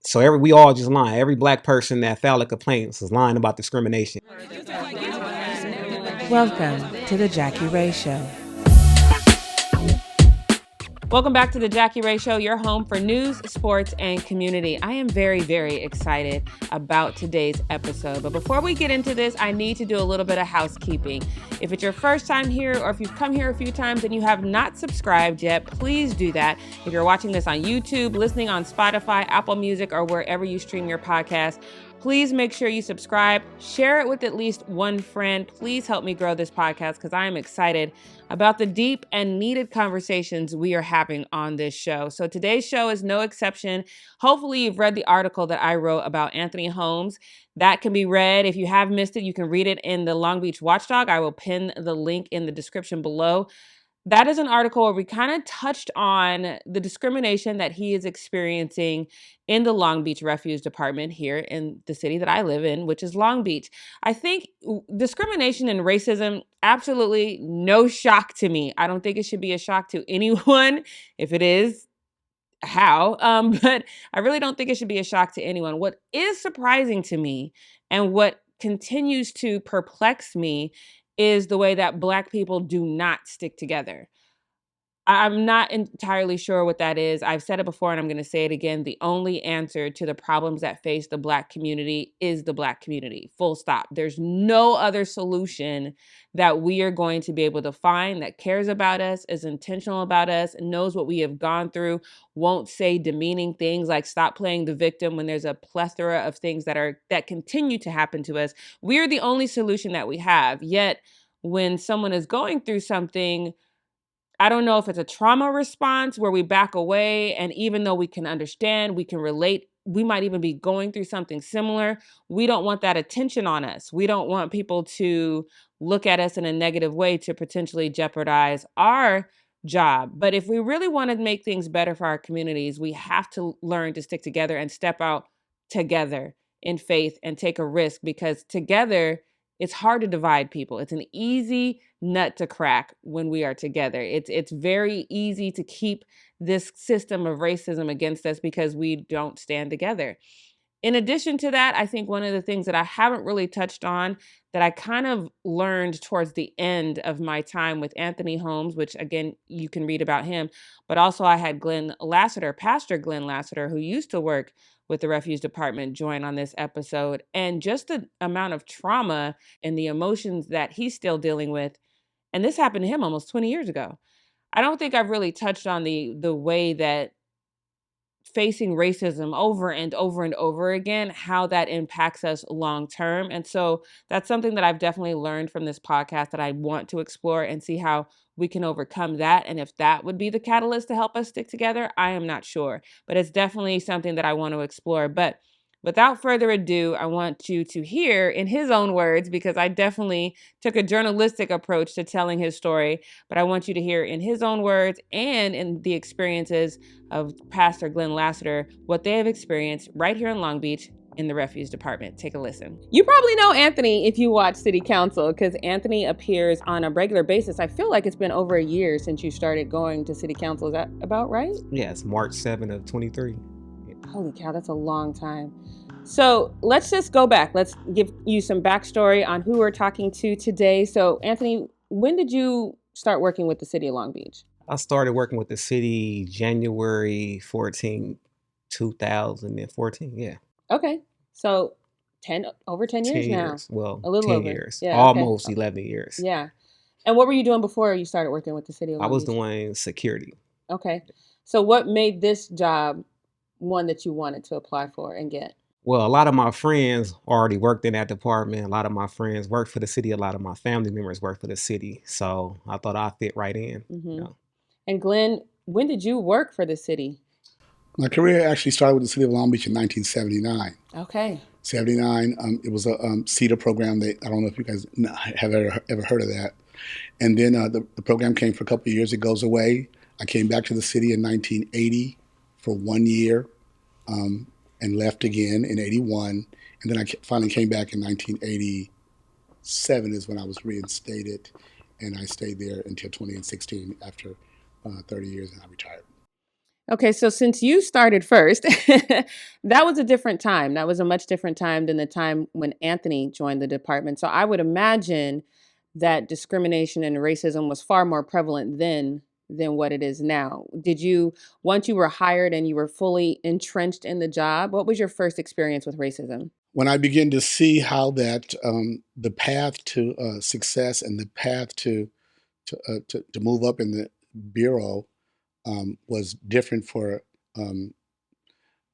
So we all just lying. Every black person that filed a complaint is lying about discrimination. Welcome to the 𝐥𝐢𝐤𝐞 Show. Welcome back to the 𝐥𝐢𝐤𝐞 Show, your home for news, sports, and community. I am very, very excited about today's episode. But before we get into this, I need to do a little bit of housekeeping. If it's your first time here, or if you've come here a few times and you have not subscribed yet, please do that. If you're watching this on YouTube, listening on Spotify, Apple Music, or wherever you stream your podcast, please make sure you subscribe, share it with at least one friend. Please help me grow this podcast because I am excited about the deep and needed conversations we are having on this show. So today's show is no exception. Hopefully you've read the article that I wrote about Anthony Holmes. That can be read. If you have missed it, you can read it in the Long Beach Watchdog. I will pin the link in the description below. That is an article where we kind of touched on the discrimination that he is experiencing in the Long Beach Refuse Department here in the city that I live in, which is Long Beach. I think discrimination and racism, absolutely no shock to me. I don't think it should be a shock to anyone. If it is, how? But I really don't think it should be a shock to anyone. What is surprising to me and what continues to perplex me is the way that Black people do not stick together. I'm not entirely sure what that is. I've said it before and I'm going to say it again. The only answer to the problems that face the Black community is the Black community. Full stop. There's no other solution that we are going to be able to find that cares about us, is intentional about us, knows what we have gone through, won't say demeaning things like stop playing the victim when there's a plethora of things that continue to happen to us. We're the only solution that we have. Yet when someone is going through something, I don't know if it's a trauma response where we back away, and even though we can understand, we can relate, we might even be going through something similar. We don't want that attention on us. We don't want people to look at us in a negative way to potentially jeopardize our job. But if we really want to make things better for our communities, we have to learn to stick together and step out together in faith and take a risk, because together, it's hard to divide people. It's an easy nut to crack when we are together. It's very easy to keep this system of racism against us because we don't stand together. In addition to that, I think one of the things that I haven't really touched on that I kind of learned towards the end of my time with Anthony Holmes, which again, you can read about him, but also I had Glenn Lasiter, Pastor Glenn Lasiter, who used to work with the Refuse Department, join on this episode. And just the amount of trauma and the emotions that he's still dealing with. And this happened to him almost 20 years ago. I don't think I've really touched on the way that facing racism over and over and over again, how that impacts us long term. And so that's something that I've definitely learned from this podcast that I want to explore and see how we can overcome that. And if that would be the catalyst to help us stick together, I am not sure. But it's definitely something that I want to explore. But without further ado, I want you to hear in his own words, because I definitely took a journalistic approach to telling his story, but I want you to hear in his own words and in the experiences of Pastor Glenn Lasiter, what they have experienced right here in Long Beach in the Refuse Department. Take a listen. You probably know Anthony if you watch City Council, because Anthony appears on a regular basis. I feel like it's been over a year since you started going to City Council. Is that about right? Yeah, it's March 7th of 23. Holy cow, that's a long time. So let's just go back. Let's give you some backstory on who we're talking to today. So Anthony, when did you start working with the city of Long Beach? I started working with the city January 14, 2014. Yeah. Okay. So over 10 years 10 now. years. Well, a little 10 over. years. Yeah, Almost okay. 11 years. Yeah. And what were you doing before you started working with the city of Long I was Beach? doing security. Okay. So what made this job one that you wanted to apply for and get? Well, a lot of my friends already worked in that department. A lot of my friends worked for the city. A lot of my family members worked for the city. So I thought I fit right in. Mm-hmm. You know. And Glenn, when did you work for the city? My career actually started with the city of Long Beach in 1979. Okay. 79, it was a CETA program that, I don't know if you guys have ever heard of that. And then the program came for a couple of years. It goes away. I came back to the city in 1980 for 1 year and left again in 81. And then I finally came back in 1987 is when I was reinstated. And I stayed there until 2016 after 30 years, and I retired. Okay, so since you started first, that was a different time. That was a much different time than the time when Anthony joined the department. So I would imagine that discrimination and racism was far more prevalent then than what it is now. Did you, once you were hired and you were fully entrenched in the job, what was your first experience with racism? When I began to see how that the path to success and the path to move up in the bureau was different for um,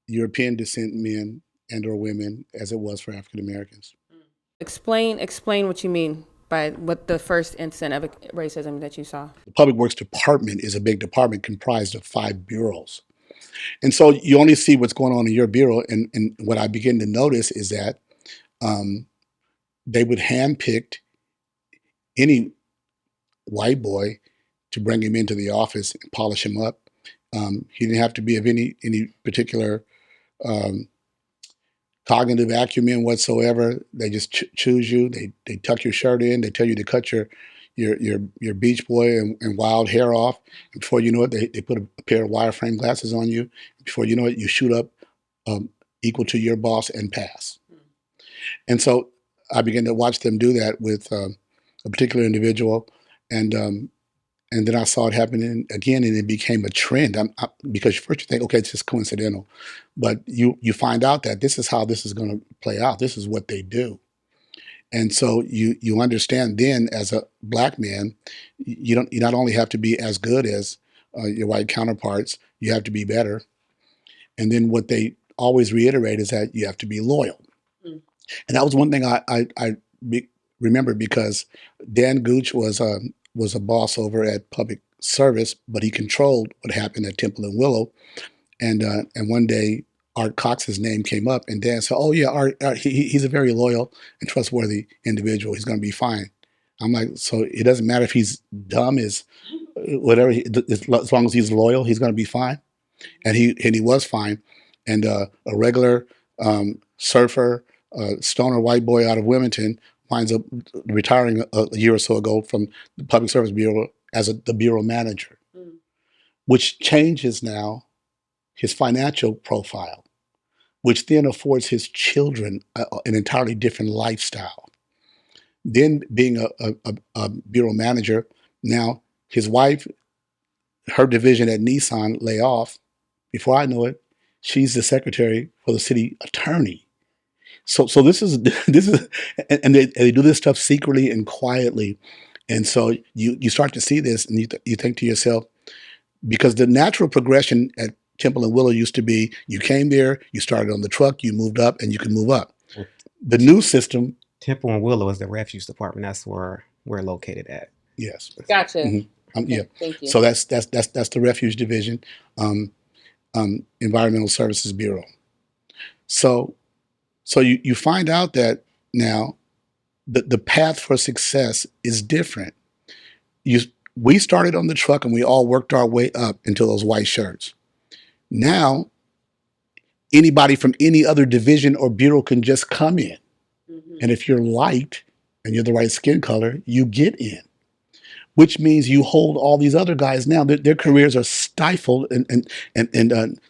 European descent men and or women as it was for African Americans. Explain what you mean by what the first incident of racism that you saw. The Public Works Department is a big department comprised of 5 bureaus. And so you only see what's going on in your bureau. And what I begin to notice is that um, they would handpick any white boy to bring him into the office and polish him up. He didn't have to be of any particular um, cognitive acumen whatsoever. They just choose you. They tuck your shirt in. They tell you to cut your Beach Boy and wild hair off. And before you know it, they put a pair of wireframe glasses on you. Before you know it, you shoot up equal to your boss and pass. And so I began to watch them do that with a particular individual, and then I saw it happening again, and it became a trend. Because first you think, okay, it's just coincidental, but you find out that this is how this is going to play out. This is what they do, and so you understand then as a black man, you not only have to be as good as your white counterparts, you have to be better, and then what they always reiterate is that you have to be loyal. And that was one thing I remember, because Dan Gooch was a boss over at Public Service, but he controlled what happened at Temple and Willow. And one day, Art Cox's name came up, and Dan said, "Oh yeah, Art he's a very loyal and trustworthy individual. He's going to be fine." I'm like, so it doesn't matter if he's dumb, is whatever. As long as he's loyal, he's going to be fine. And he was fine. And a regular surfer, stoner white boy out of Wilmington winds up retiring a year or so ago from the Public Service Bureau as the bureau manager, which changes now his financial profile, which then affords his children an entirely different lifestyle. Then being a bureau manager, now his wife, her division at Nissan lay off. Before I know it, she's the secretary for the city attorney. So this is and they do this stuff secretly and quietly, and so you start to see this, and you think to yourself, because the natural progression at Temple and Willow used to be, you came there, you started on the truck, you moved up, and you can move up. The new system, Temple and Willow is the refuge department. That's where we're located at. Yes. Gotcha. Mm-hmm. Okay, Yeah. thank you. So that's the refuge division, Environmental Services Bureau. So you find out that now the path for success is different. We started on the truck and we all worked our way up into those white shirts. Now, anybody from any other division or bureau can just come in. Mm-hmm. And if you're light and you're the right skin color, you get in, which means you hold all these other guys now. Their careers are stifled and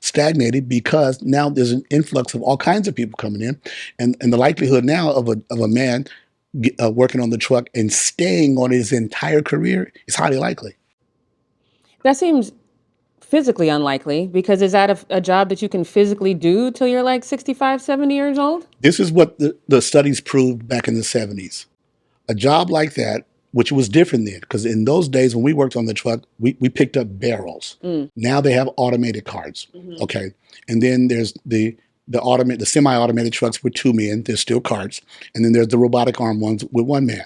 stagnated, because now there's an influx of all kinds of people coming in. And the likelihood now of a man working on the truck and staying on his entire career is highly likely. That seems physically unlikely, because is that a job that you can physically do till you're like 65, 70 years old? This is what the studies proved back in the 70s. A job like that, which was different then, because in those days when we worked on the truck, we picked up barrels. Now they have automated carts, okay? And then there's the semi-automated trucks with 2 men, there's still carts, and then there's the robotic arm ones with 1 man.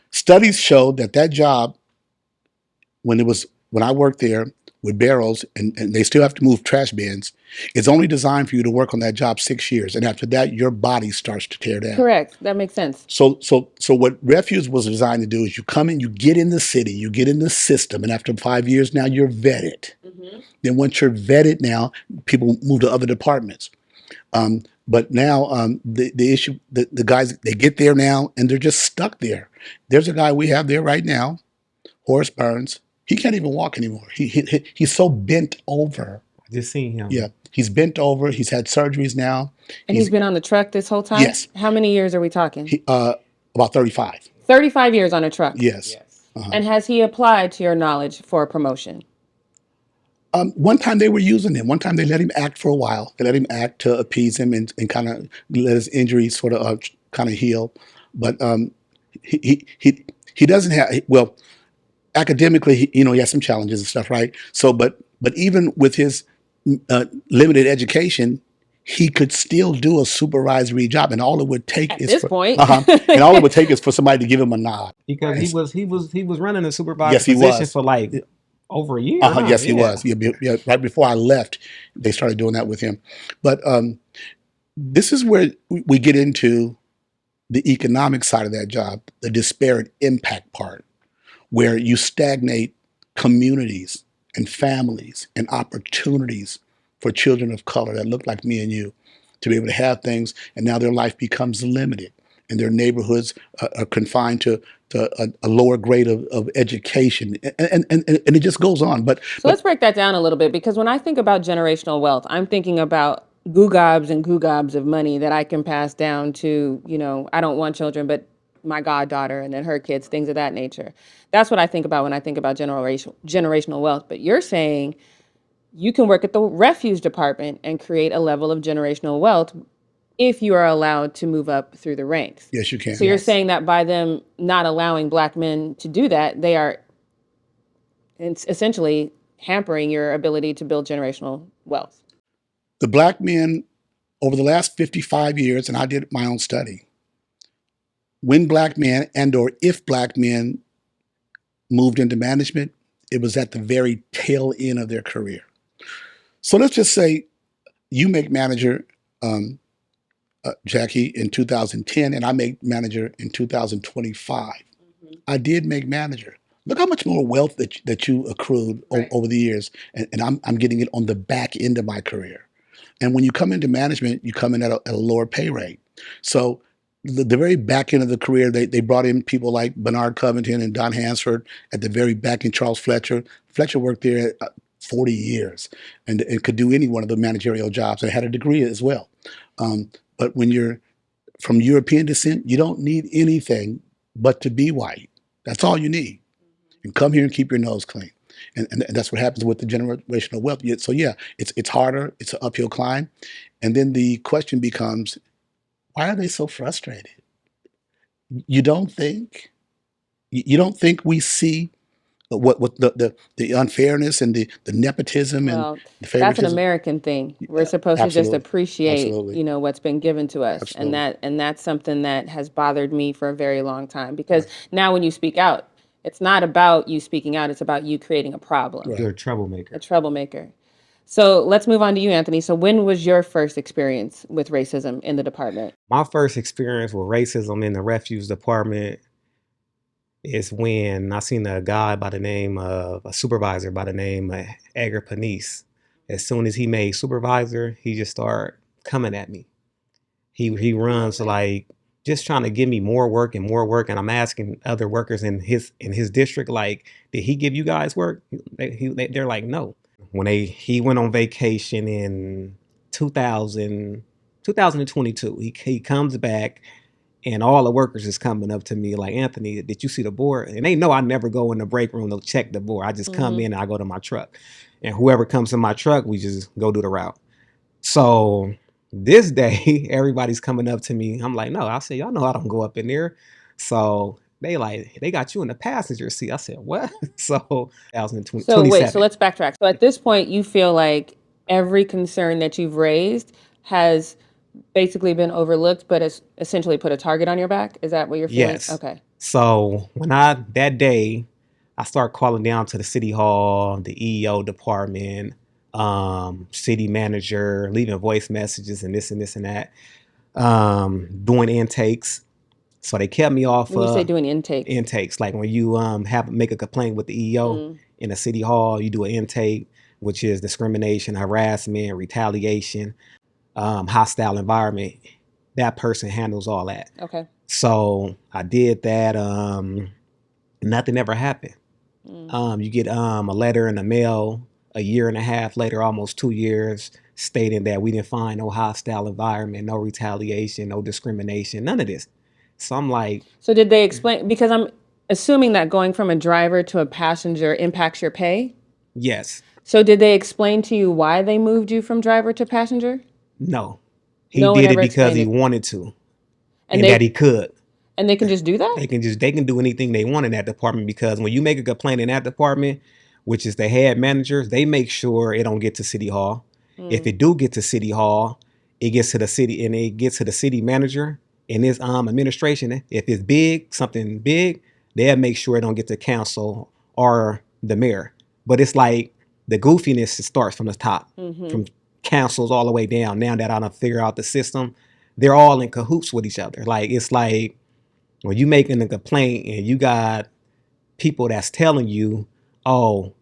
Studies showed that job, when I worked there with barrels, and they still have to move trash bins, it's only designed for you to work on that job 6 years, and after that, your body starts to tear down. Correct. That makes sense. So what Refuge was designed to do is you come in, you get in the city, you get in the system, and after 5 years now, you're vetted. Then once you're vetted now, people move to other departments. But now the issue, the guys, they get there now, and they're just stuck there. There's a guy we have there right now, Horace Burns. He can't even walk anymore. He's so bent over I just seen him. Yeah, he's bent over. He's had surgeries now. And he's been on the truck this whole time? Yes. How many years are we talking? About 35. 35 years on a truck? Yes. Uh-huh. And has he applied, to your knowledge, for a promotion? One time they were using him. One time they let him act for a while. They let him act to appease him and kind of let his injuries sort of kind of heal. But he doesn't have, well, academically, he has some challenges and stuff, right? So, but even with his limited education, he could still do a supervisory job, and all it would take At this point. and all it would take is for somebody to give him a nod. Because he was running a supervisor Yes, he position was. for like over a year. Yes, he was. Yeah, right before I left, they started doing that with him. But this is where we get into the economic side of that job, the disparate impact part, where you stagnate communities and families and opportunities for children of color that look like me and you to be able to have things, and now their life becomes limited, and their neighborhoods are confined to a lower grade of education, and it just goes on. But let's break that down a little bit, because when I think about generational wealth, I'm thinking about 𝐦𝐤𝐤𝐬𝐽 and 𝐦𝐤𝐤𝐬𝐽 of money that I can pass down to, I don't want children, but my goddaughter and then her kids, things of that nature. That's what I think about when I think about generational wealth. But you're saying you can work at the refuse department and create a level of generational wealth if you are allowed to move up through the ranks. Yes, you can. So you're saying that by them not allowing Black men to do that, they are essentially hampering your ability to build generational wealth. The Black men over the last 55 years, and I did my own study, when Black men or if Black men moved into management, it was at the very tail end of their career. So let's just say you make manager, Jackie, in 2010, and I make manager in 2025. I did make manager. Look how much more wealth that you accrued over the years, and I'm getting it on the back end of my career. And when you come into management, you come in at a lower pay rate. So the very back end of the career, they brought in people like Bernard Covington and Don Hansford at the very back end, Charles Fletcher. Fletcher worked there 40 years and could do any one of the managerial jobs and had a degree as well. But when you're from European descent, you don't need anything but to be white. That's all you need. And come here and keep your nose clean. And that's what happens with the generational wealth. So yeah, it's harder. It's an uphill climb. And then the question becomes, why are they so frustrated? You don't think we see what the unfairness and the nepotism and the favoritism? That's an American thing. We're supposed to just appreciate, what's been given to us. Absolutely. And that's something that has bothered me for a very long time, because now when you speak out, it's not about you speaking out, it's about you creating a problem. You're a troublemaker. A troublemaker. So let's move on to you, Anthony. So when was your first experience with racism in the department? My first experience with racism in the refuse department is when I seen a guy by the name of a supervisor by the name of 𝐥𝐢𝐤𝐞. As soon as he made supervisor, he just started coming at me. He runs like just trying to give me more work, and I'm asking other workers in his district, like, did he give you guys work? They're like, no. When he went on vacation in 2022, he comes back, and all the workers is coming up to me like, Anthony, did you see the board? And they know I never go in the break room to check the board. I just come in and I go to my truck. And whoever comes in my truck, we just go do the route. So this day, everybody's coming up to me. I'm like, no, I said, y'all know I don't go up in there. So they got you in the passenger seat. I said, what? So 2020. So wait, so let's backtrack. So at this point, you feel like every concern that you've raised has basically been overlooked, but it's essentially put a target on your back? Is that what you're feeling? Yes. Okay. So when that day, I start calling down to the city hall, the EO department, city manager, leaving voice messages and this and this and that, doing intakes. So they kept me off. When you say doing intakes? Intakes, like when you make a complaint with the EO in a city hall, you do an intake, which is discrimination, harassment, retaliation, hostile environment. That person handles all that. Okay. So I did that. Nothing ever happened. You get a letter in the mail a year and a half later, almost 2 years, stating that we didn't find no hostile environment, no retaliation, no discrimination, none of this. So I'm like, So did they explain, because I'm assuming that going from a driver to a passenger impacts your pay? yes, So did they explain to you why they moved you from driver to passenger? no. He No one did it ever because he explained it. wanted to And and that he could. they can just do that? They can do anything they want in that department, because when you make a complaint in that department, which is the head managers, they make sure it don't get to City Hall. If it do get to City Hall, it gets to the city, and it gets to the city manager and his administration. If it's big, something big, they'll make sure it don't get to council or the mayor. But it's like the goofiness starts from the top, from councils all the way down. Now that I done figure out the system, they're all in cahoots with each other. Like, it's like when you making a complaint and you got people that's telling you, oh,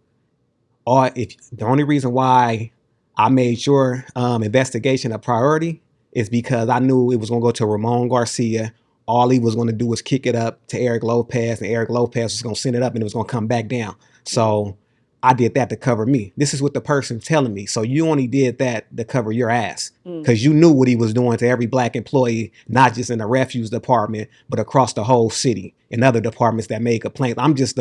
or if the only reason why I made your investigation a priority is because I knew it was going to go to Ramon Garcia. All he was going to do was kick it up to Eric Lopez, and Eric Lopez was going to send it up, and it was going to come back down. So I did that to cover me. This is what the person's telling me. So you only did that to cover your ass, because you knew what he was doing to every black employee, not just in the refuse department, but across the whole city and other departments that made complaints. I'm just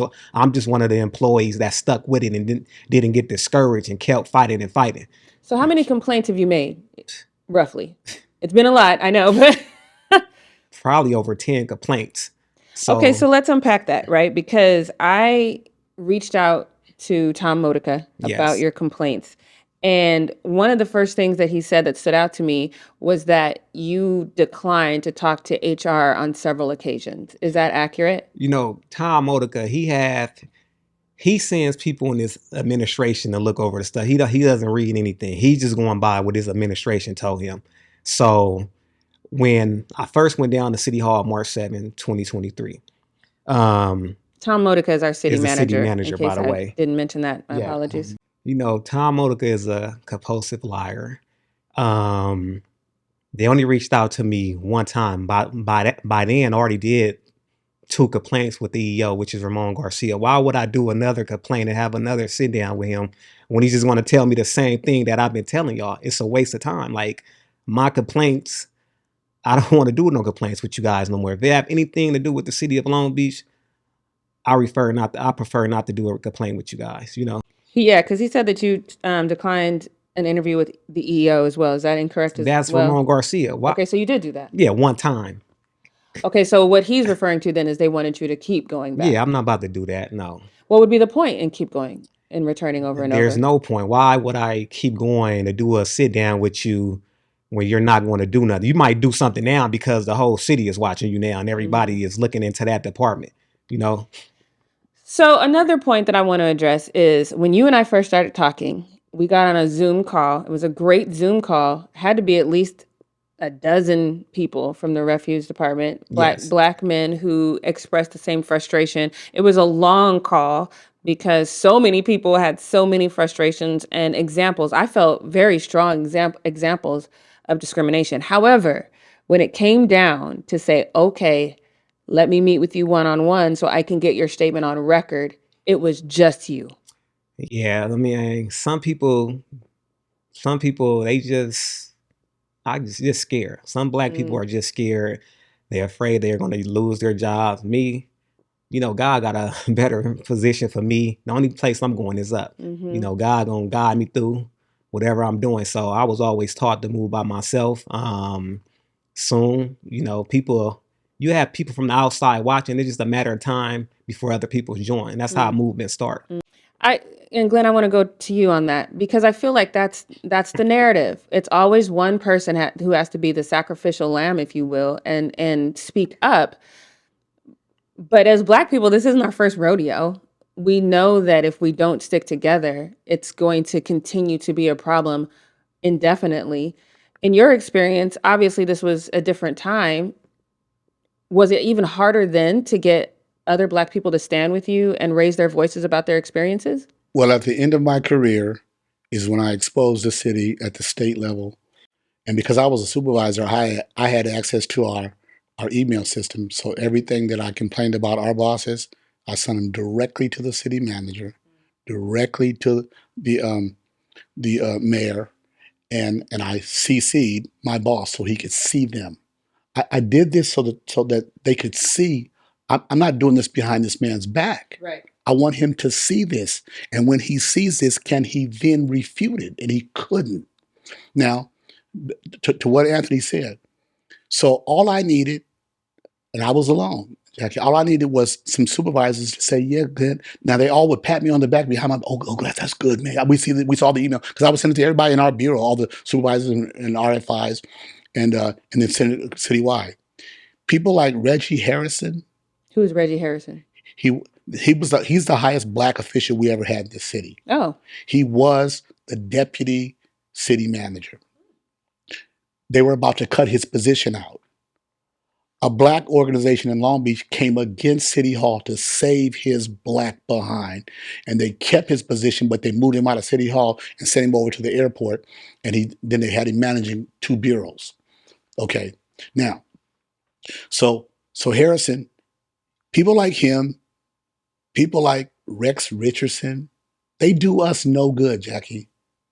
one of the employees that stuck with it and didn't get discouraged and kept fighting and fighting. So how many complaints have you made, roughly? It's been a lot, I know, but Probably over 10 complaints. So, okay, so let's unpack that, right? Because I reached out to Tom Modica about your complaints. And one of the first things that he said that stood out to me was that you declined to talk to HR on several occasions. Is that accurate? you know, Tom Modica, he sends people in his administration to look over the stuff. He doesn't read anything. He's just going by what his administration told him. So when I first went down to City Hall March 7, 2023. Tom Modica is our city Is the manager. city manager, in case by the I way. didn't mention that. My Yeah. apologies. You know, Tom Modica is a compulsive liar. They only reached out to me one time. By then, I already did 2 complaints with the EO, which is Ramon Garcia. Why would I do another complaint and have another sit down with him when he's just going to tell me the same thing that I've been telling y'all? It's a waste of time. Like, my complaints, I don't want to do no complaints with you guys no more. If they have anything to do with the city of Long Beach, I prefer not to do a complaint with you guys, you know. Yeah, because he said that you declined an interview with the EO as well. Is that incorrect as That's well? Ramon Garcia. Why? Okay, so you did do that. Yeah, one time. Okay, so what he's referring to then is they wanted you to keep going back. Yeah, I'm not about to do that. No. What would be the point in keep going and returning over and There's over? no point. Why would I keep going to do a sit down with you when you're not going to do nothing? You might do something now because the whole city is watching you now and everybody is looking into that department, you know? So another point that I want to address is when you and I first started talking, we got on a Zoom call. It was a great Zoom call. Had to be at least a dozen people from the refuse department, Yes. black men who expressed the same frustration. It was a long call because so many people had so many frustrations and examples. I felt very strong examples of discrimination. However, when it came down to say, okay, let me meet with you one-on-one so I can get your statement on record, it was just you. Yeah, I mean, some people, they just scared. Some black people are just scared. They're afraid they're going to lose their jobs. Me, you know, God got a better position for me. The only place I'm going is up. You know, God going to guide me through whatever I'm doing. So I was always taught to move by myself. Soon, you know, you have people from the outside watching. It's just a matter of time before other people join. That's how movements start. And Glenn, I want to go to you on that because I feel like that's the narrative. It's always one person who has to be the sacrificial lamb, if you will, and speak up. But as Black people, this isn't our first rodeo. We know that if we don't stick together, it's going to continue to be a problem indefinitely. In your experience, obviously this was a different time. Was it even harder then to get other Black people to stand with you and raise their voices about their experiences? Well, at the end of my career is when I exposed the city at the state level. And because I was a supervisor, I had access to our email system. So everything that I complained about our bosses, I sent them directly to the city manager, directly to the mayor, and I CC'd my boss so he could see them. I did this so that they could see. I'm not doing this behind this man's back. Right. I want him to see this, and when he sees this, can he then refute it? And he couldn't. Now, to what Anthony said. So all I needed, and I was alone, Jackie, all I needed was some supervisors to say, yeah, good. Now they all would pat me on the back behind my, oh, that's good, man. We saw the email, because I would send it to everybody in our bureau, all the supervisors and RFIs, and then send it citywide. People like Reggie Harrison. Who is Reggie Harrison? He's the highest black official we ever had in this city. Oh. He was the deputy city manager. They were about to cut his position out. A black organization in Long Beach came against City Hall to save his black behind. And they kept his position, but they moved him out of City Hall and sent him over to the airport. And then they had him managing 2 bureaus. Okay. Now, so Harrison, people like him, people like Rex Richardson, they do us no good, Jackie.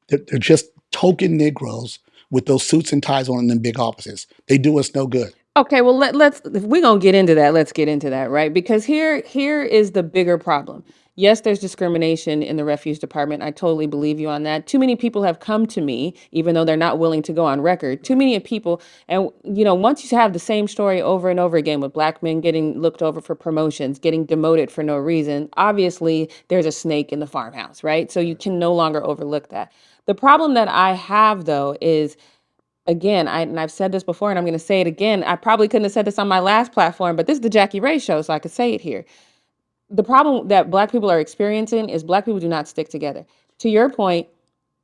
They're just token Negroes with those suits and ties on in them big offices. They do us no good. Okay, well, let's if we're gonna get into that, let's get into that, right? Because here is the bigger problem. Yes, there's discrimination in the refuse department. I totally believe you on that. Too many people have come to me, even though they're not willing to go on record. Too many people, and once you have the same story over and over again with black men getting looked over for promotions, getting demoted for no reason, obviously there's a snake in the farmhouse, right? So you can no longer overlook that. The problem that I have, though, is, again, I've said this before and I'm going to say it again. I probably couldn't have said this on my last platform, but this is the Jackie Ray Show, so I could say it here. The problem that black people are experiencing is black people do not stick together. To your point,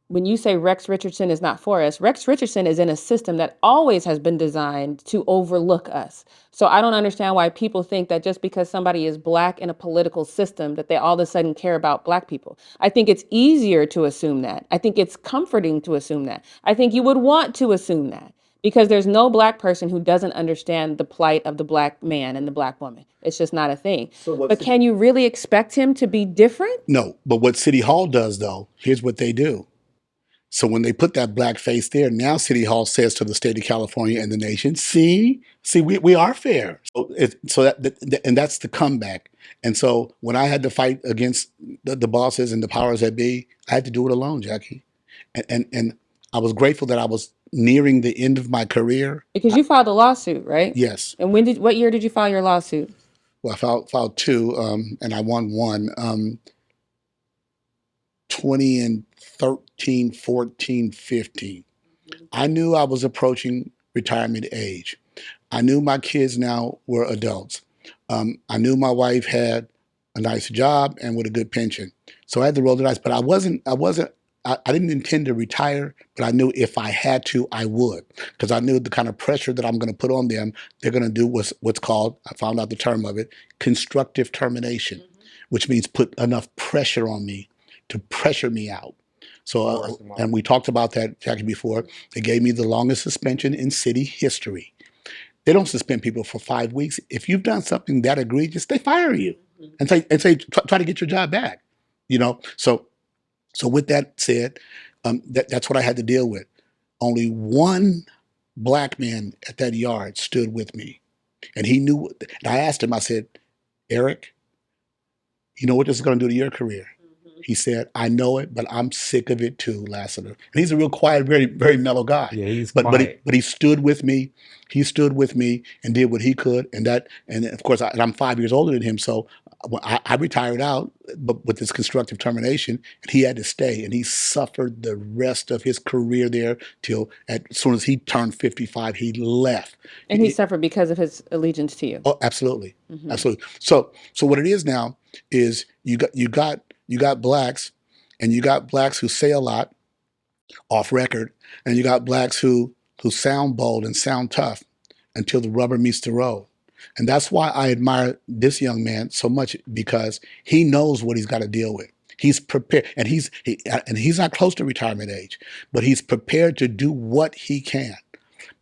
when you say Rex Richardson is not for us, Rex Richardson is in a system that always has been designed to overlook us. So I don't understand why people think that just because somebody is black in a political system that they all of a sudden care about black people. I think it's easier to assume that. I think it's comforting to assume that. I think you would want to assume that, because there's no black person who doesn't understand the plight of the black man and the black woman. It's just not a thing. But can you really expect him to be different? No, but what City Hall does, though, here's what they do. So when they put that black face there, now City Hall says to the state of California and the nation, see, we are fair. And that's the comeback. And so when I had to fight against the bosses and the powers that be, I had to do it alone, Jackie. And I was grateful that I was nearing the end of my career. Because you filed a lawsuit, right? Yes. And what year did you file your lawsuit? Well, I filed 2, and I won 1. 2013, 14, 15. I knew I was approaching retirement age. I knew my kids now were adults. I knew my wife had a nice job and with a good pension. So I had to roll the dice, but I didn't intend to retire, but I knew if I had to, I would, because I knew the kind of pressure that I'm going to put on them, they're going to do what's called, I found out the term of it, constructive termination, which means put enough pressure on me to pressure me out. So, and we talked about that, Jackie, before. They gave me the longest suspension in city history. They don't suspend people for 5 weeks. If you've done something that egregious, they fire you and say try to get your job back. So with that said, that's what I had to deal with. Only one black man at that yard stood with me, and he knew. And I asked him. I said, Eric, you know what this is going to do to your career? He said, I know it, but I'm sick of it too, Lasiter. And he's a real quiet, very, very mellow guy. Yeah, he's quiet. But he stood with me. He stood with me and did what he could. And of course, I'm 5 years older than him. So I retired out, but with this constructive termination, and he had to stay. And he suffered the rest of his career there till as soon as he turned 55, he left. And he suffered because of his allegiance to you. Oh, absolutely. Absolutely. So what it is now is you got blacks, and you got blacks who say a lot off record, and you got blacks who sound bold and sound tough until the rubber meets the road. And that's why I admire this young man so much, because he knows what he's got to deal with. He's prepared, and he's not close to retirement age, but he's prepared to do what he can.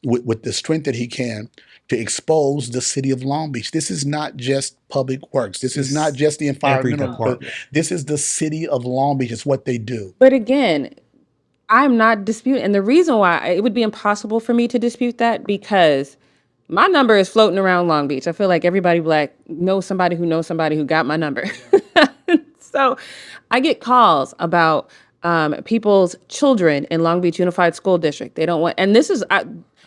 with the strength that he can to expose the city of Long Beach. This is not just public works. This is not just the every environmental. department. This is the city of Long Beach. It's what they do. But again, I'm not disputing. And the reason why it would be impossible for me to dispute that, because my number is floating around Long Beach. I feel like everybody black knows somebody who got my number. So I get calls about people's children in Long Beach Unified School District. They don't want, and this is,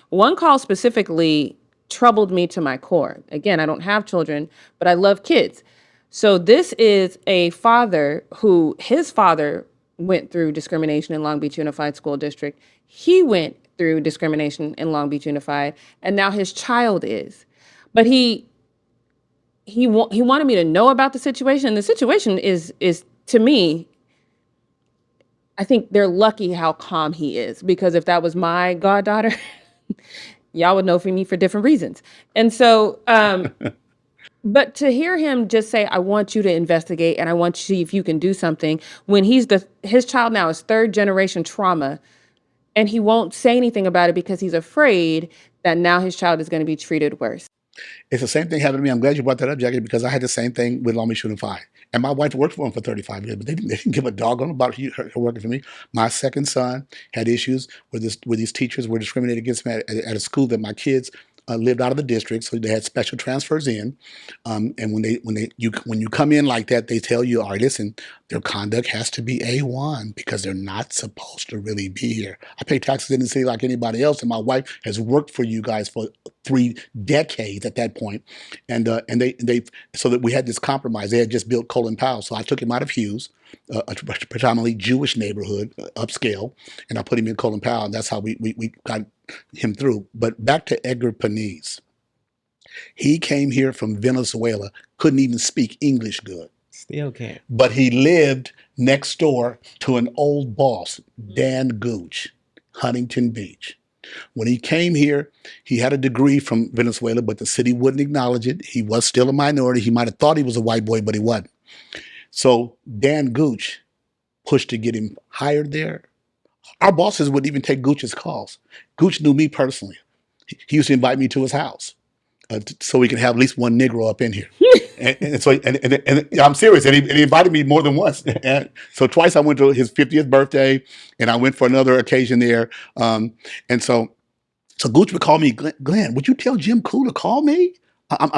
one call specifically troubled me to my core. Again, I don't have children, but I love kids. So this is a father who, his father went through discrimination in Long Beach Unified School District. He went through discrimination in Long Beach Unified, and now his child is. But he wanted me to know about the situation. The situation is to me, I think they're lucky how calm he is, because if that was my goddaughter, y'all would know for me for different reasons. And so, but to hear him just say, I want you to investigate and I want you to see if you can do something, when his child now is third generation trauma, and he won't say anything about it because he's afraid that now his child is going to be treated worse. It's the same thing happened to me. I'm glad you brought that up, Jackie, because I had the same thing with Long Beach Unified. And my wife worked for him for 35 years, but they didn't give a doggone about her working for me. My second son had issues where these teachers were discriminated against him at a school that my kids lived out of the district, so they had special transfers in. And when you come in like that, they tell you, all right, listen, their conduct has to be A1 because they're not supposed to really be here. I pay taxes in the city like anybody else, and my wife has worked for you guys for 3 decades at that point. And they so that we had this compromise. They had just built Colin Powell, so I took him out of Hughes, a predominantly Jewish neighborhood, upscale, and I put him in Colin Powell, and that's how we got him through. But back to 𝐦𝐤𝐤𝐻. He came here from Venezuela, couldn't even speak English good. Still can't. But he lived next door to an old boss, Dan Gooch, Huntington Beach. When he came here, he had a degree from Venezuela, but the city wouldn't acknowledge it. He was still a minority. He might have thought he was a white boy, but he wasn't. So Dan Gooch pushed to get him hired there. Our bosses wouldn't even take Gooch's calls. Gooch knew me personally. He used to invite me to his house so we could have at least one Negro up in here. and I'm serious. And he invited me more than once. And so twice I went to his 50th birthday, and I went for another occasion there. And so Gooch would call me, Glenn, would you tell 𝐥𝐤𝐤 to call me? I'm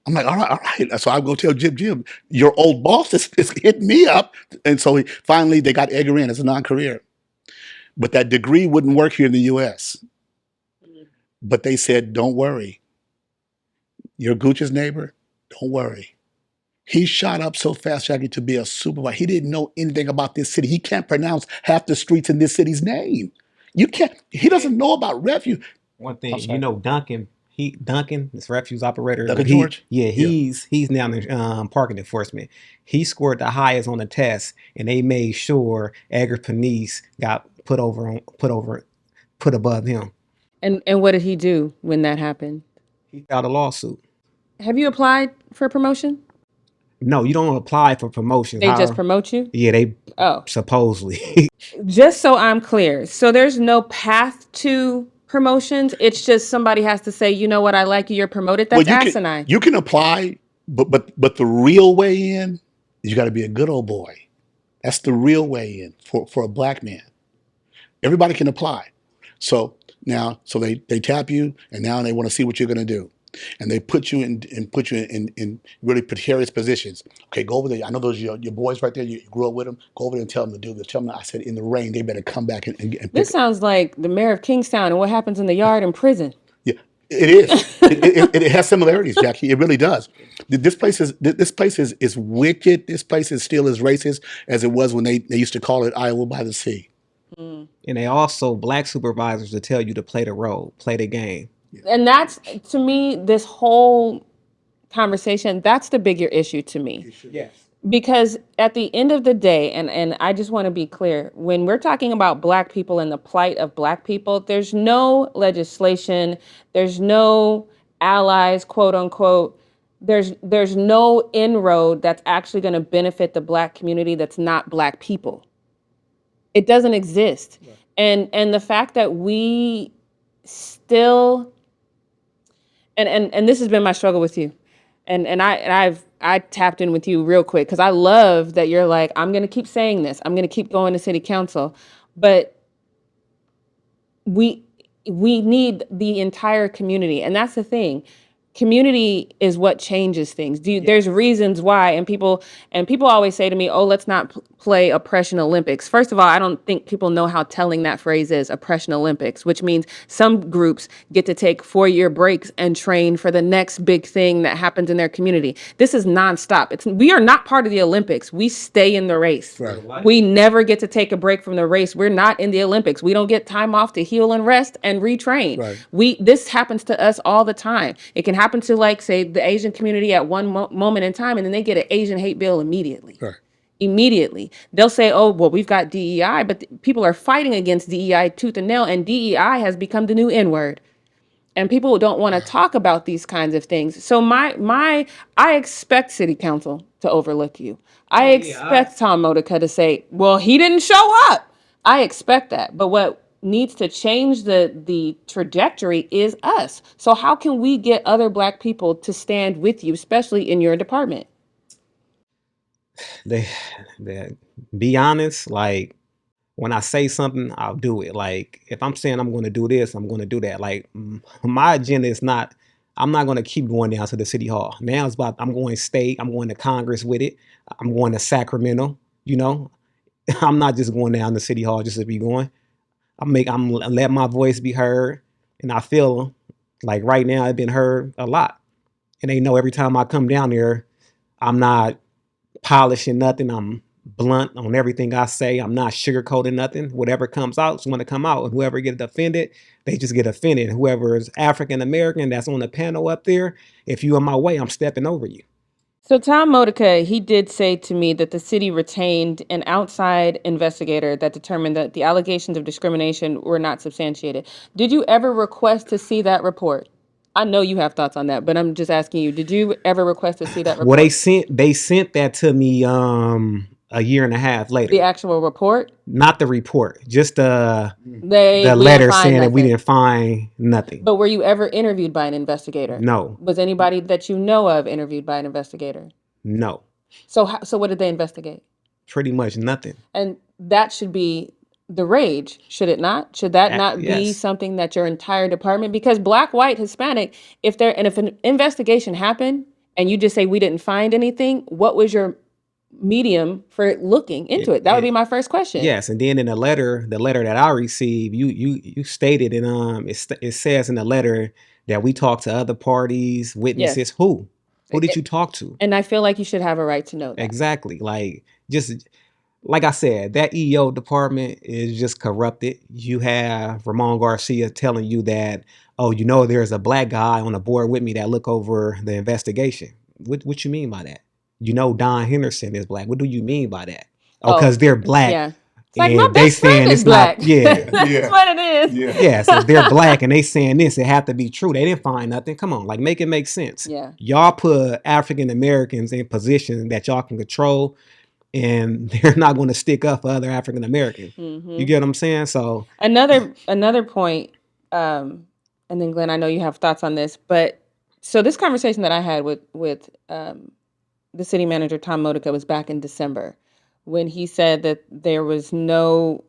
like, all right. So I go tell Jim, your old boss is hitting me up. And so finally they got Edgar in as a non-career. But that degree wouldn't work here in the U.S. But they said, don't worry. You're Gooch's neighbor, don't worry. He shot up so fast, Jackie, to be a supervisor. He didn't know anything about this city. He can't pronounce half the streets in this city's name. He doesn't know about refuge. One thing, you know, Duncan, this refuse operator. Duncan George? He's now in parking enforcement. He scored the highest on the test, and they made sure 𝐦𝐤𝐤𝐻 got put above him. And what did he do when that happened? He filed a lawsuit. Have you applied for promotion? No, you don't apply for promotions. They just promote you? Yeah, they supposedly. Just so I'm clear, so there's no path to promotions. It's just somebody has to say, you know what, I like you, you're promoted. That's asinine. You can apply, but the real way in, you got to be a good old boy. That's the real way in for a black man. Everybody can apply. So they tap you, and now they want to see what you're going to do. And they put you in really precarious positions. Okay, go over there. I know those are your boys right there. You grew up with them. Go over there and tell them to do this. Tell them, I said, in the rain, they better come back and this sounds like the mayor of Kingstown and what happens in the yard in prison. Yeah, it is. it has similarities, Jackie. It really does. This place is wicked. This place is still as racist as it was when they used to call it Iowa by the Sea. And they also black supervisors to tell you to play the role, play the game. And that's, to me, this whole conversation, that's the bigger issue to me. Yes. Because at the end of the day, and I just want to be clear, when we're talking about black people and the plight of black people, there's no legislation, there's no allies, quote unquote, there's no inroad that's actually going to benefit the black community that's not black people. It doesn't exist. Right. And the fact that we still, and this has been my struggle with you. And I tapped in with you real quick because I love that you're like, I'm going to keep saying this. I'm going to keep going to city council. But we need the entire community. And that's the thing. Community is what changes things. There's reasons why, and people always say to me, "Oh, let's not play Oppression Olympics." First of all, I don't think people know how telling that phrase is, Oppression Olympics, which means some groups get to take 4-year breaks and train for the next big thing that happens in their community. This is nonstop. We are not part of the Olympics. We stay in the race. Right. We never get to take a break from the race. We're not in the Olympics. We don't get time off to heal and rest and retrain. Right. This happens to us all the time. It can happen to, like, say, the Asian community at one moment in time, and then they get an Asian hate bill immediately. Right. Immediately. They'll say, oh, well, we've got DEI, but people are fighting against DEI tooth and nail, and DEI has become the new N-word. And people don't want to talk about these kinds of things. So I expect city council to overlook you. I expect Tom Modica to say, well, he didn't show up. I expect that. But what needs to change the trajectory is us. So how can we get other Black people to stand with you, especially in your department? They be honest, like, when I say something, I'll do it. Like, if I'm saying I'm going to do this, I'm going to do that. Like, my agenda is not, I'm not going to keep going down to the city hall. Now it's about, I'm going state, I'm going to Congress with it. I'm going to Sacramento, you know. I'm not just going down to city hall just to be going. I'm let my voice be heard. And I feel like right now I've been heard a lot. And they know every time I come down there, I'm not polishing nothing. I'm blunt on everything I say. I'm not sugarcoating nothing. Whatever comes out is going to come out. And whoever gets offended, they just get offended. Whoever is African American that's on the panel up there, if you in my way, I'm stepping over you. So Tom Modica, he did say to me that the city retained an outside investigator that determined that the allegations of discrimination were not substantiated. Did you ever request to see that report? I know you have thoughts on that, but I'm just asking you, did you ever request to see that report? Well, they sent that to me a year and a half later. The actual report? Not the report, just the letter saying that we didn't find nothing. But were you ever interviewed by an investigator? No. Was anybody that you know of interviewed by an investigator? No. So what did they investigate? Pretty much nothing. And that should be the rage, should it not? Should that not be something that your entire department, because Black, white, Hispanic, if an investigation happened and you just say we didn't find anything, what was your medium for looking into it? That would be my first question. Yes, and then in the letter that I received, you stated, and it says in the letter that we talked to other parties, witnesses. Yes. Who did you talk to? And I feel like you should have a right to know that. Exactly. Like, just like I said, that EO department is just corrupted. You have Ramon Garcia telling you that, oh, you know, there's a Black guy on the board with me that look over the investigation. What you mean by that? You know, Don Henderson is Black. What do you mean by that? Oh, because they're Black. Yeah. It's like, my best friend is Black. Yeah. That's what it is. Yeah, so they're Black and they saying this, it have to be true. They didn't find nothing. Come on, like, make it make sense. Yeah. Y'all put African Americans in positions that y'all can control, and they're not going to stick up for other African Americans. Mm-hmm. You get what I'm saying? So another point, and then Glenn, I know you have thoughts on this, but so this conversation that I had with the city manager, Tom Modica, was back in December when he said that there was no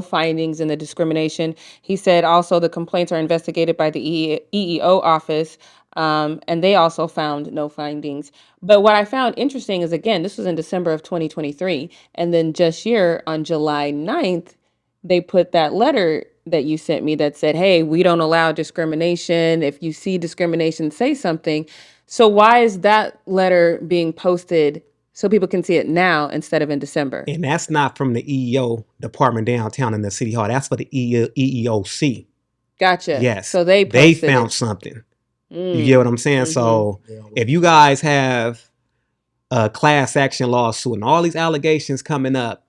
findings in the discrimination. He said also the complaints are investigated by the EEO office, and they also found no findings. But what I found interesting is, again, this was in December of 2023, and then just here on July 9th, they put that letter that you sent me that said, hey, we don't allow discrimination. If you see discrimination, say something. So why is that letter being posted so people can see it now instead of in December? And that's not from the EEO department downtown in the city hall. That's for the EEOC. Gotcha. Yes. So they found something. You get what I'm saying? Mm-hmm. So if you guys have a class action lawsuit and all these allegations coming up,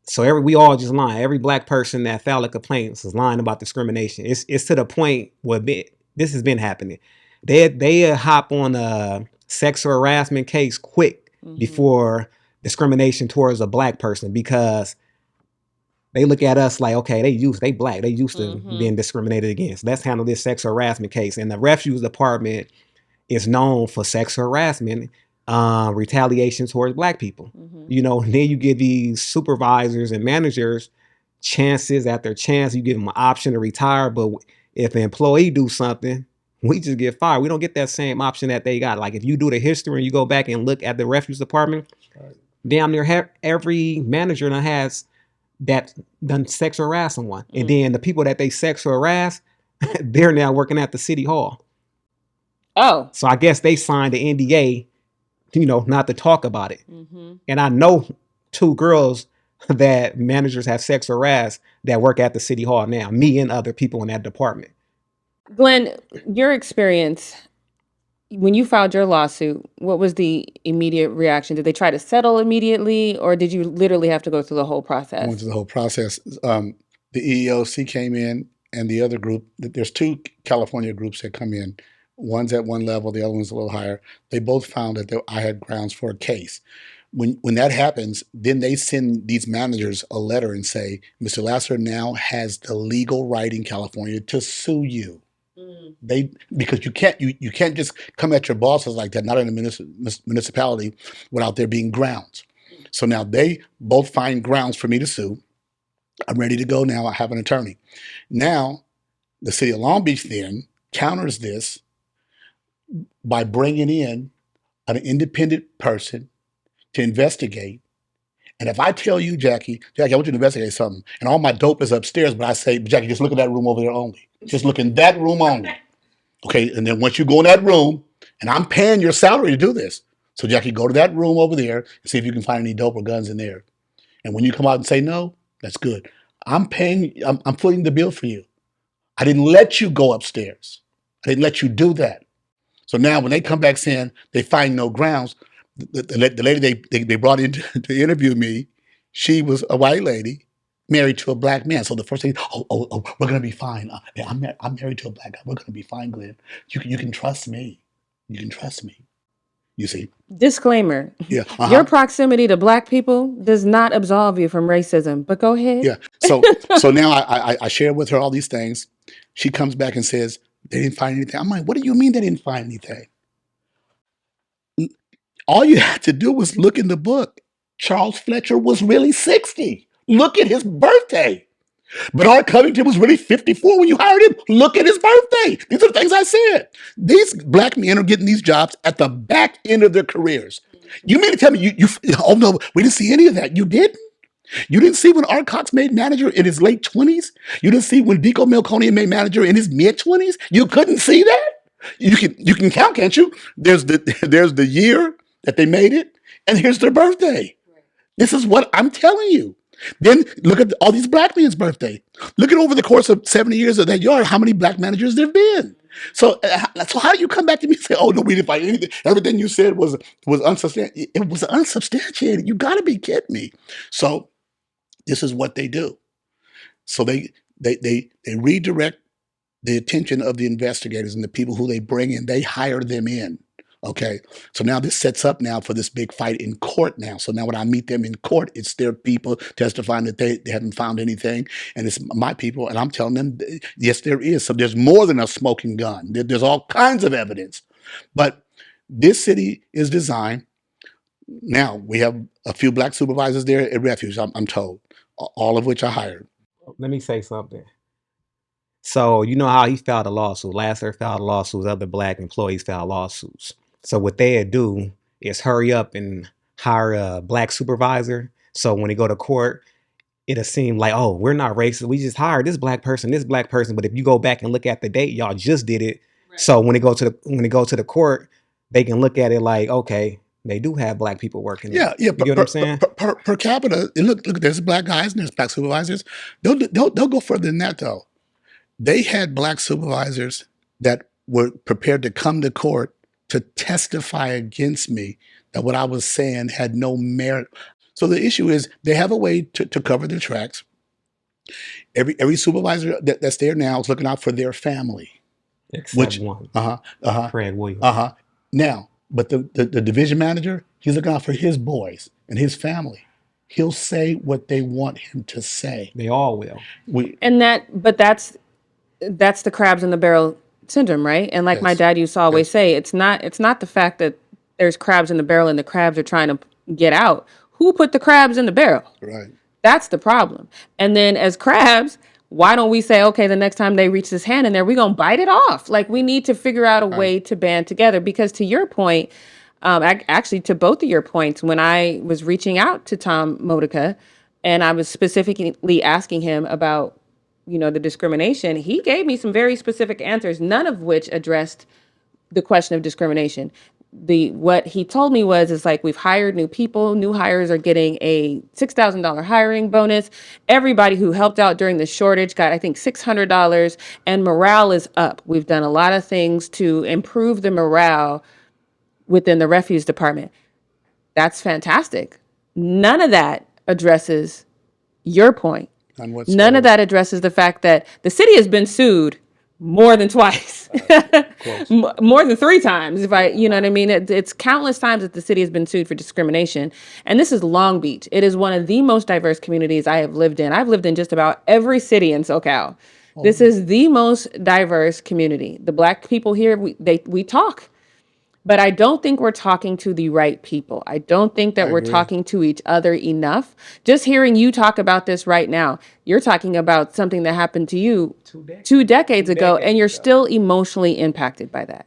so we all just lying. Every Black person that filed a complaint is lying about discrimination. It's to the point where this has been happening. They hop on a sexual harassment case quick before discrimination towards a Black person, because They look at us like, okay, they black, they used to being discriminated against. Let's handle this sexual harassment case. And the refuse department is known for sexual harassment, retaliation towards black people. You know, and then you give these supervisors and managers chances after chance. You give them an option to retire, but if an employee do something, we just get fired. We don't get that same option that they got. Like if you do the history and you go back and look at the refuse department, damn near every manager that has that done sexual harass someone. And then the people that they sexual harass, they're now working at the city hall. Oh. So I guess they signed the NDA, you know, not to talk about it. And I know 2 girls that managers have sexual harassed that work at the city hall now, me and other people in that department. Glenn, your experience, when you filed your lawsuit, what was the immediate reaction? Did they try to settle immediately, or did you literally have to go through the whole process? I went through the whole process. The EEOC came in, and the other group, there's 2 California groups that come in. One's at one level, the other one's a little higher. They both found that I had grounds for a case. When that happens, then they send these managers a letter and say, Mr. Lasiter now has the legal right in California to sue you. Because you can't just come at your bosses like that, not in a municipality, without there being grounds. So now they both find grounds for me to sue. I'm ready to go now. I have an attorney. Now, the city of Long Beach then counters this by bringing in an independent person to investigate. And if I tell you, Jackie, I want you to investigate something, and all my dope is upstairs, but I say, Jackie, just look at that room over there only. Just look in that room only. Okay, and then once you go in that room, and I'm paying your salary to do this, so Jackie, go to that room over there and see if you can find any dope or guns in there. And when you come out and say no, that's good. I'm footing the bill for you. I didn't let you go upstairs. I didn't let you do that. So now when they come back saying they find no grounds, the lady they brought in to interview me, she was a white lady married to a black man. So the first thing, we're going to be fine. I'm married to a black guy. We're going to be fine, Glenn. You can trust me. You can trust me. You see? Disclaimer. Yeah. Your proximity to black people does not absolve you from racism, but go ahead. Yeah. So now I share with her all these things. She comes back and says, they didn't find anything. I'm like, what do you mean they didn't find anything? All you had to do was look in the book. Charles Fletcher was really 60. Look at his birthday. Bernard Covington was really 54 when you hired him. Look at his birthday. These are the things I said. These black men are getting these jobs at the back end of their careers. You mean to tell me oh no, we didn't see any of that. You didn't? You didn't see when Art Cox made manager in his late 20s? You didn't see when 𝐦𝐨𝐵𝐞 made manager in his mid 20s? You couldn't see that? You can count, can't you? There's the year that they made it, and here's their birthday. This is what I'm telling you. Then look at all these black men's birthday. Look at over the course of 70 years of that yard, how many black managers there have been. So how do you come back to me and say, oh, no, we didn't find anything. Everything you said was unsubstantiated. It was unsubstantiated. You got to be kidding me. So this is what they do. So they redirect the attention of the investigators and the people who they bring in. They hire them in. Okay, so now this sets up now for this big fight in court now. So now when I meet them in court, it's their people testifying that they haven't found anything, and it's my people, and I'm telling them, yes, there is. So there's more than a smoking gun. There's all kinds of evidence. But this city is designed, now we have a few black supervisors there at Refuge, I'm told, all of which I hired. Let me say something. So you know how he filed a lawsuit. Lasiter filed lawsuits, other black employees filed lawsuits. So what they'd do is hurry up and hire a black supervisor. So when they go to court, it'll seem like, oh, we're not racist. We just hired this black person. But if you go back and look at the date, y'all just did it. Right. So when they go to the court, they can look at it like, okay, they do have black people working. Yeah. You get what I'm saying? Per capita, and look, there's black guys and there's black supervisors. They'll go further than that though. They had black supervisors that were prepared to come to court to testify against me that what I was saying had no merit. So the issue is they have a way to cover their tracks. Every supervisor that's there now is looking out for their family. Except one. Craig Williams. Now, but the division manager, he's looking out for his boys and his family. He'll say what they want him to say. They all will. But that's the crabs in the barrel syndrome, right? And like my Yes. dad used to always Yes. say, it's not the fact that there's crabs in the barrel and the crabs are trying to get out. Who put the crabs in the barrel? Right. That's the problem. And then as crabs, why don't we say, okay, the next time they reach this hand in there, we're going to bite it off. Like, we need to figure out a way to band together, because to your point, actually to both of your points, when I was reaching out to Tom Modica and I was specifically asking him about, the discrimination, he gave me some very specific answers, none of which addressed the question of discrimination. What he told me is like, we've hired new people. New hires are getting a $6,000 hiring bonus. Everybody who helped out during the shortage got, I think, $600, and morale is up. We've done a lot of things to improve the morale within the refuse department. That's fantastic. None of that addresses your point. None of that addresses the fact that the city has been sued more than twice, more than 3 times. You know what I mean? It's countless times that the city has been sued for discrimination. And this is Long Beach. It is one of the most diverse communities I have lived in. I've lived in just about every city in SoCal. This is the most diverse community. The Black people here, we talk. But I don't think we're talking to the right people. I don't think that we're talking to each other enough. Just hearing you talk about this right now, you're talking about something that happened to you 2 decades ago, and you're still emotionally impacted by that.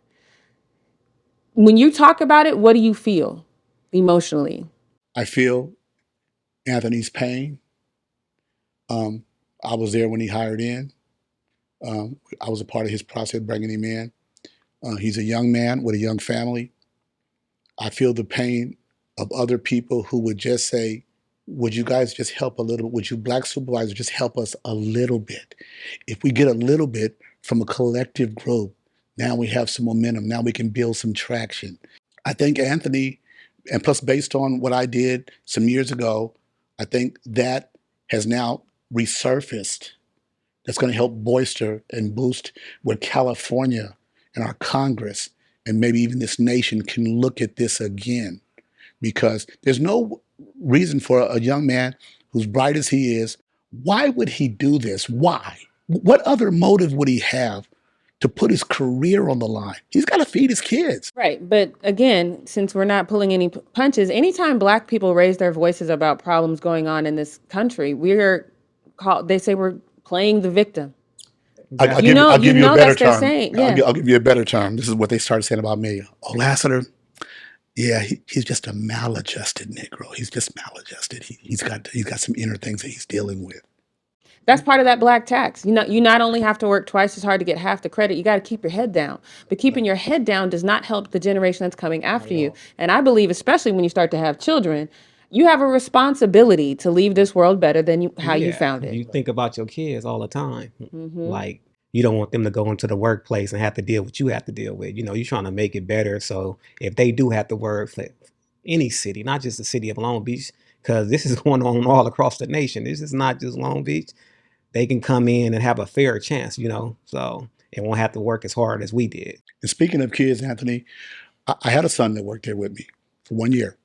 When you talk about it, what do you feel emotionally? I feel Anthony's pain. I was there when he hired in. I was a part of his process bringing him in. He's a young man with a young family. I feel the pain of other people who would just say, would you guys just help a little? Would you Black supervisors just help us a little bit? If we get a little bit from a collective group, now we have some momentum. Now we can build some traction. I think Anthony, and plus based on what I did some years ago, I think that has now resurfaced. That's going to help bolster and boost where California and our Congress and maybe even this nation can look at this again, because there's no reason for a young man who's bright as he is. Why would he do this? Why? What other motive would he have to put his career on the line? He's got to feed his kids. Right. But again, since we're not pulling any punches, anytime Black people raise their voices about problems going on in this country, they say we're playing the victim. I'll give you a better term. Yeah. I'll give you a better term. This is what they started saying about me. Oh, Lasiter, yeah, he's just a maladjusted Negro. He's just maladjusted. He's got some inner things that he's dealing with. That's part of that Black tax. You not only have to work twice as hard to get half the credit, you got to keep your head down. But keeping your head down does not help the generation that's coming after you. And I believe, especially when you start to have children, you have a responsibility to leave this world better than how you found it. You think about your kids all the time. Like, you don't want them to go into the workplace and have to deal with what you have to deal with. You're trying to make it better. So if they do have to work for any city, not just the city of Long Beach, because this is going on all across the nation. This is not just Long Beach. They can come in and have a fair chance, so it won't have to work as hard as we did. And speaking of kids, Anthony, I had a son that worked there with me for 1 year.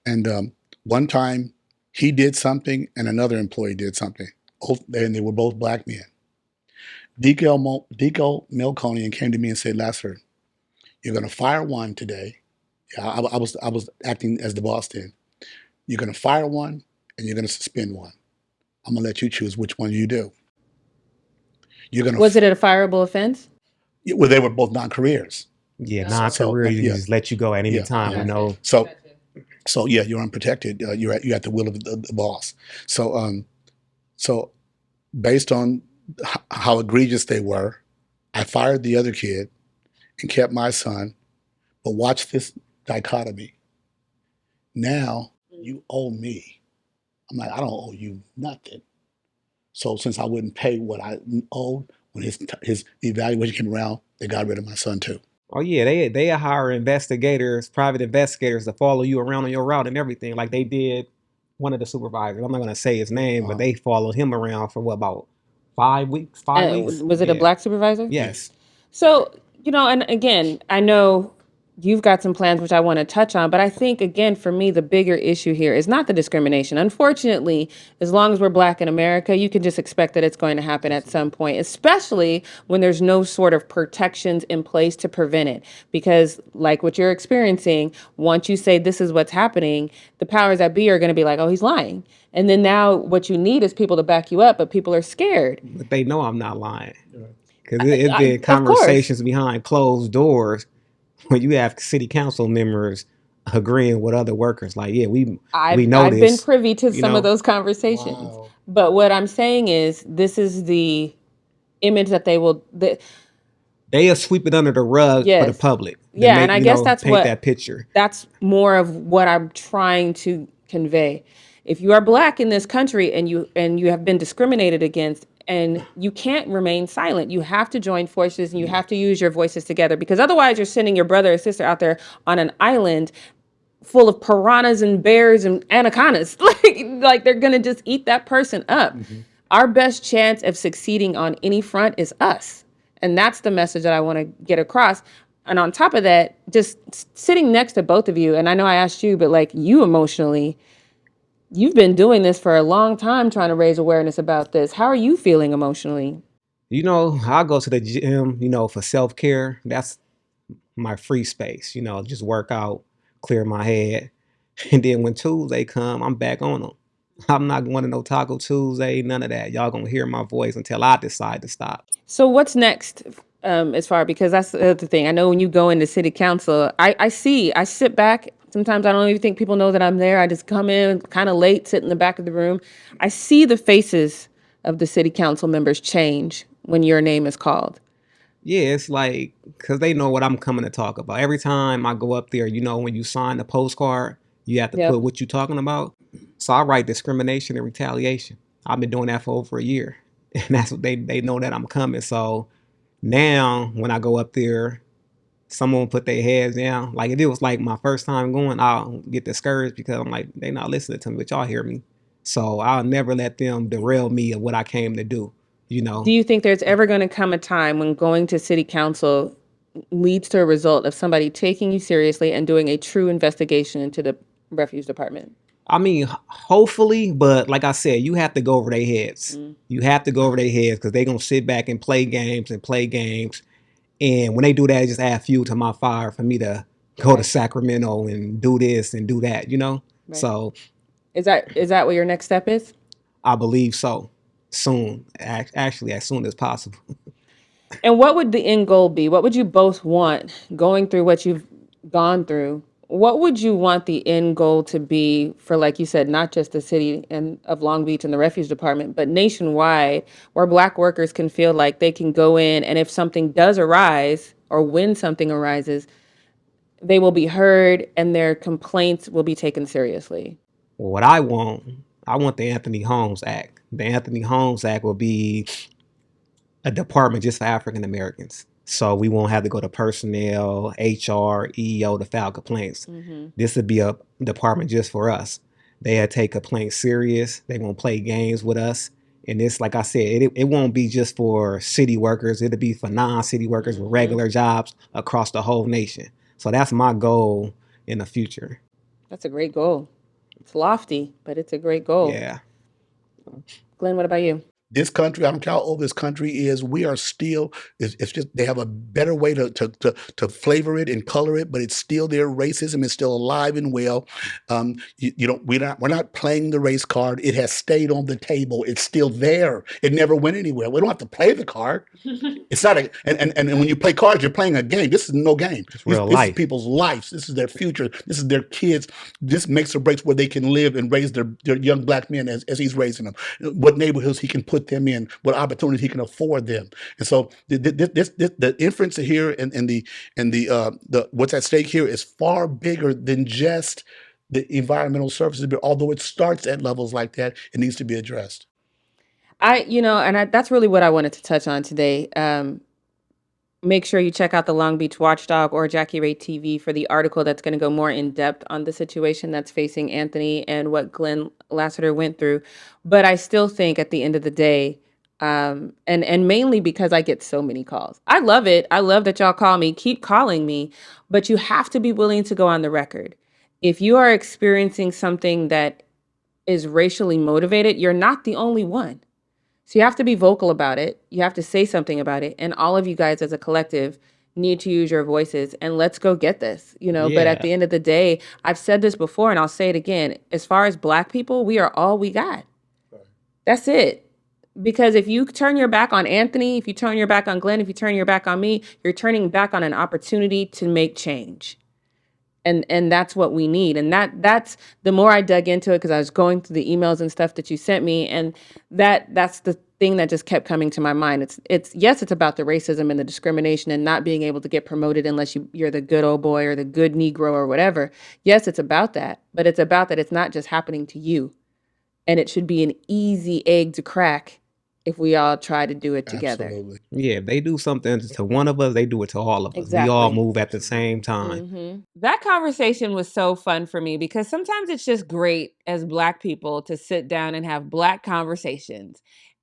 And one time he did something and another employee did something. And they were both Black men. 𝐦𝐨𝐫𝐞 came to me and said, Lasiter, you're going to fire one today. I was acting as the boss then. You're going to fire one and you're going to suspend one. I'm going to let you choose which one you do. Was it a fireable offense? Well, they were both non-careers. Yeah, non-career, you just let you go at any time, So yeah, you're unprotected. You're at the will of the boss. So based on how egregious they were, I fired the other kid and kept my son. But watch this dichotomy. Now you owe me. I'm like, I don't owe you nothing. So since I wouldn't pay what I owed, when his evaluation came around, they got rid of my son too. Oh yeah, they hire investigators, private investigators to follow you around on your route and everything, like they did one of the supervisors. I'm not going to say his name, but they followed him around for about 5 weeks? 5 weeks? Was it a Black supervisor? Yes. So, and again, I know you've got some plans, which I want to touch on. But I think, again, for me, the bigger issue here is not the discrimination. Unfortunately, as long as we're Black in America, you can just expect that it's going to happen at some point, especially when there's no sort of protections in place to prevent it. Because like what you're experiencing, once you say this is what's happening, the powers that be are going to be like, oh, he's lying. And then now what you need is people to back you up, but people are scared. But they know I'm not lying. Because it's been Of course. conversations behind closed doors when you have city council members agreeing with other workers. Like, yeah, we know I've this. been privy to you some know? of those conversations. Wow. But what I'm saying is this is the image that They'll sweep it under the rug for the Yes. public. to Yeah, make, and I you guess know, that's paint what- that picture. that's more of what I'm trying to convey. If you are Black in this country and you have been discriminated against, and you can't remain silent, you have to join forces and you have to use your voices together, because otherwise you're sending your brother or sister out there on an island full of piranhas and bears and anacondas. like they're gonna just eat that person up. Our best chance of succeeding on any front is us. And that's the message that I want to get across. And on top of that, just sitting next to both of you, and I know I asked you, but like you emotionally, you've been doing this for a long time trying to raise awareness about this. How are you feeling emotionally? You know, I go to the gym, you know, for self-care. That's my free space, you know, just work out, clear my head. And then when Tuesday come, I'm back on them. I'm not going to no Taco Tuesday, none of that. Y'all gonna hear my voice until I decide to stop. So what's next as far, because that's the other thing. I know when you go into city council, I sit back. Sometimes I don't even think people know that I'm there. I just come in kind of late, sit in the back of the room. I see the faces of the city council members change when your name is called. Yeah, it's like, because they know what I'm coming to talk about. Every time I go up there, you know, when you sign the postcard, you have to Yep. put what you're talking about. So I write discrimination and retaliation. I've been doing that for over a year. And that's what they know that I'm coming. So now when I go up there, someone put their heads down. Like if it was like my first time going, I'll get discouraged because I'm like, they not listening to me, but y'all hear me. So I'll never let them derail me of what I came to do, you know. Do you think there's ever going to come a time when going to city council leads to a result of somebody taking you seriously and doing a true investigation into the refuse department? I mean, hopefully, but like I said, you have to go over their heads. You have to go over their heads because they're going to sit back and play games and play games. And when they do that, it just add fuel to my fire for me to go to Sacramento and do this and do that, you know? Right. So Is that what your next step is? I believe so. Soon. Actually, as soon as possible. And what would the end goal be? What would you both want going through what you've gone through? What would you want the end goal to be for, like you said, not just the city of Long Beach and the refuse department, but nationwide, where Black workers can feel like they can go in and if something does arise or when something arises, they will be heard and their complaints will be taken seriously? What I want the Anthony Holmes Act. The Anthony Holmes Act will be a department just for African Americans. So we won't have to go to personnel, HR, EEO to file complaints. This would be a department just for us. They'll take complaints serious. They won't play games with us. And this, like I said, it won't be just for city workers. It'll be for non-city workers with regular jobs across the whole nation. So that's my goal in the future. That's a great goal. It's lofty, but it's a great goal. Yeah. Glenn, what about you? This country, I don't care how old this country is, we are still, it's just, they have a better way to flavor it and color it, but it's still there. Racism is still alive and well. We're not playing the race card. It has stayed on the table. It's still there. It never went anywhere. We don't have to play the card. It's not and when you play cards, you're playing a game. This is no game. real This life. is people's lives. This is their future. This is their kids. This makes or breaks where they can live and raise their young Black men as he's raising them. What neighborhoods he can put them in, what opportunities he can afford them. And so the inference here and the what's at stake here is far bigger than just the environmental services. But although it starts at levels like that, it needs to be addressed. That's really what I wanted to touch on today. Make sure you check out the Long Beach Watchdog or 𝐥𝐤𝐤 TV for the article that's going to go more in depth on the situation that's facing Anthony and what Glenn Lasiter went through. But I still think at the end of the day, And mainly because I get so many calls. I love it. I love that y'all call me. Keep calling me, but you have to be willing to go on the record. If you are experiencing something that is racially motivated, you're not the only one. So you have to be vocal about it. You have to say something about it. And all of you guys as a collective need to use your voices and let's go get this, but at Yeah. the end of the day, I've said this before and I'll say it again. As far as Black people, we are all we got. That's it. Because if you turn your back on Anthony, if you turn your back on Glenn, if you turn your back on me, you're turning back on an opportunity to make change. And that's what we need. And that's the more I dug into it, because I was going through the emails and stuff that you sent me, and that's the thing that just kept coming to my mind. It's yes, it's about the racism and the discrimination and not being able to get promoted unless you're the good old boy or the good Negro or whatever. Yes, it's about that, but it's about that it's not just happening to you, and it should be an easy egg to crack if we all try to do it together. Absolutely. Yeah, if they do something to one of us, they do it to all of us. We all Exactly. move at the same time. That conversation was so fun for me because sometimes it's just great as Black people to sit down and have Black conversations.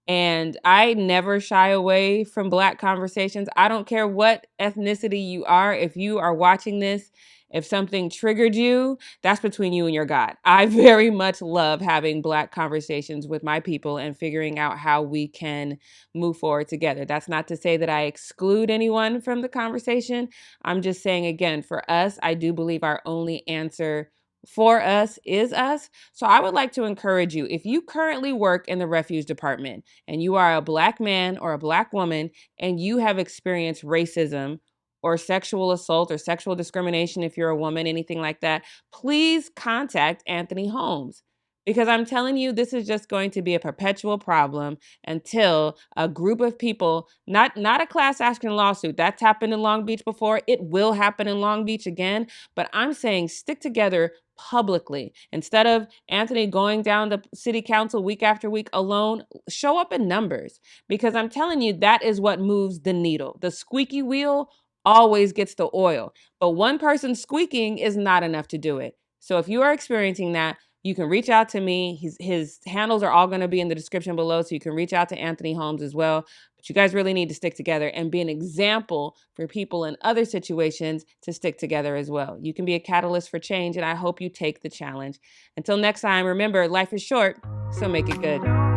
And I never shy away from Black conversations. I don't care what ethnicity you are. If you are watching this, if something triggered you, that's between you and your God. I very much love having Black conversations with my people and figuring out how we can move forward together. That's not to say that I exclude anyone from the conversation. I'm just saying, again, for us, I do believe our only answer for us is us. So I would like to encourage you, if you currently work in the refuse department and you are a Black man or a Black woman and you have experienced racism or sexual assault or sexual discrimination, if you're a woman, anything like that, please contact Anthony Holmes. Because I'm telling you, this is just going to be a perpetual problem until a group of people, not a class action lawsuit, that's happened in Long Beach before, it will happen in Long Beach again, but I'm saying stick together publicly. Instead of Anthony going down to city council week after week alone, show up in numbers. Because I'm telling you, that is what moves the needle. The squeaky wheel always gets the oil, but one person squeaking is not enough to do it. So if you are experiencing that, you can reach out to me. His handles are all going to be in the description below, so you can reach out to Anthony Holmes as well. But you guys really need to stick together and be an example for people in other situations to stick together as well. You can be a catalyst for change, and I hope you take the challenge. Until next time, remember, life is short, so make it good.